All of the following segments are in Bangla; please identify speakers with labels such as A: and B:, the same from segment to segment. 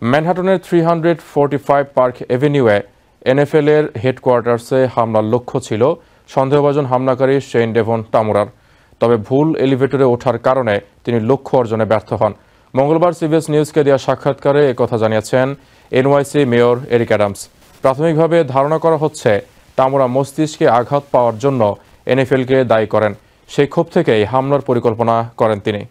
A: ম্যানহাটনের 345 পার্ক এভিনিউয়ে এনএফএল-এর হেডকোয়ার্টার্সে হামলার লক্ষ্য ছিল সন্দেহভাজন হামলাকারী শেইন ডেভন তামুরার। তবে ভুল এলিভেটরে ওঠার কারণে তিনি লক্ষ্য অর্জনে ব্যর্থ হন। মঙ্গলবার সিবিএস নিউজকে দেওয়া সাক্ষাৎকারে একথা জানিয়েছেন এনওয়াইসি মেয়র এরিক অ্যাডামস। প্রাথমিকভাবে ধারণা করা হচ্ছে তামুরা মস্তিষ্কে আঘাত পাওয়ার জন্য এনএফএলকে দায়ী করেন। সেই ক্ষোভ থেকেই হামলার পরিকল্পনা করেন তিনি।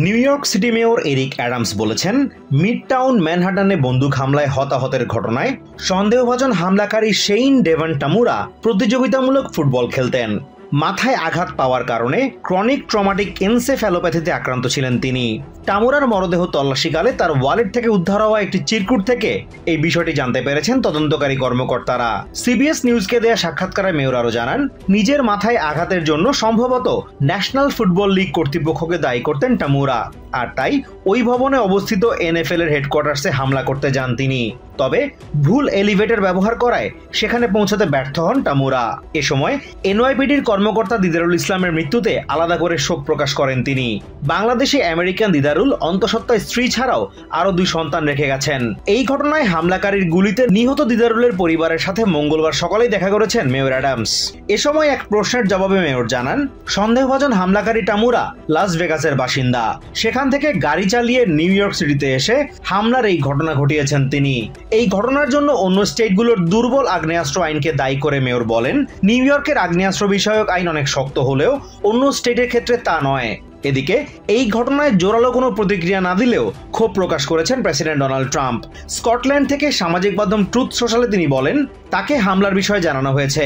B: New York city mayor Eric Adams বলেছেন, মিডটাউন ম্যানহাটনে বন্দুক হামলায় হতাহতের ঘটনায় সন্দেহভাজন হামলাকারী শেইন ডেভন তামুরা প্রতিযোগিতামূলক ফুটবল খেলতেন। মাথায় আঘাত পাওয়ার কারণে ক্রনিক ট্রমাটিক এনসেফ্যালোপ্যাথিতে আক্রান্ত ছিলেন তিনি। তামুরার মরদেহ তল্লাশিকালে তার ওয়ালেট থেকে উদ্ধার হওয়া একটি চিরকুট থেকে এই বিষয়টি জানতে পেরেছেন তদন্তকারী কর্মকর্তারা। সিবিএস নিউজকে দেয়া সাক্ষাৎকারে মেয়র আরও জানান, নিজের মাথায় আঘাতের জন্য সম্ভবত ন্যাশনাল ফুটবল লিগ কর্তৃপক্ষকে দায়ী করতেন তামুরা, আর তাই ওই ভবনে অবস্থিত এনএফএল-এর হেডকোয়ার্টার্সে হামলা করতে যান তিনি। তবে ভুল এলিভেটর ব্যবহার করায় সেখানে পৌঁছাতে ব্যর্থ হন তামুরা। এ সময় এনওয়াইপিডির কর্মকর্তা দিদারুল ইসলামের মৃত্যুতে আলাদা করে শোক প্রকাশ করেন তিনি। বাংলাদেশি আমেরিকান দিদারুল অন্তঃসত্ত্বা স্ত্রী ছাড়াও আরও 2 সন্তান রেখে গেছেন। এই ঘটনায় হামলাকারীর গুলিতে নিহত দিদারুলের পরিবারের সাথে মঙ্গলবার সকালেই দেখা করেছেন মেয়র অ্যাডামস। এ সময় এক প্রশ্নের জবাবে মেয়র জানান, সন্দেহভাজন হামলাকারী তামুরা লাস ভেগাসের বাসিন্দা। সেখান থেকে গাড়ি চালিয়ে নিউ ইয়র্ক সিটিতে এসে হামলার এই ঘটনা ঘটিয়েছেন তিনি। এই ঘটনার জন্য অন্য স্টেটগুলোর দুর্বল আগ্নেয়াস্ত্র আইনকে দায়ী করে মেয়র বলেন, নিউ ইয়র্কের আগ্নেয়াস্ত্র বিষয়ক আইন অনেক শক্ত হলেও অন্য স্টেটের ক্ষেত্রে তা নয়। এদিকে এই ঘটনায় জোরালো কোনো প্রতিক্রিয়া না দিলেও ক্ষোভ প্রকাশ করেছেন প্রেসিডেন্ট ডোনাল্ড ট্রাম্প। স্কটল্যান্ড থেকে সামাজিক মাধ্যম ট্রুথ সোশ্যালে তিনি বলেন, তাকে হামলার বিষয়ে জানানো হয়েছে।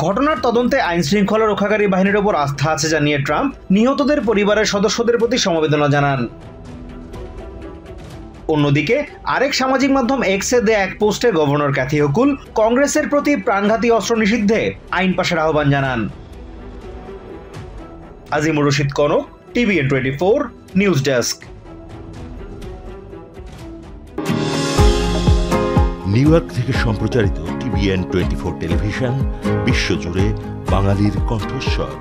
B: ঘটনার তদন্তে আইন শৃঙ্খলা রক্ষাকারী বাহিনীর ওপর আস্থা আছে জানিয়ে ট্রাম্প নিহতদের পরিবারের সদস্যদের প্রতি সমবেদনা জানান। অন্যদিকে আরেক সামাজিক মাধ্যম এক্সে দেয়া এক পোস্টে গভর্নর ক্যাথি হকুল কংগ্রেসের প্রতি প্রাণঘাতী অস্ত্র নিষিদ্ধে আইন পাশের আহ্বান জানান। Azimur Rashid Kanak, TVN 24 news desk.
C: New York থেকে সম্প্রচারিত TVN 24 টেলিভিশন বিশ্বজুড়ে বাঙালির কণ্ঠস্বর।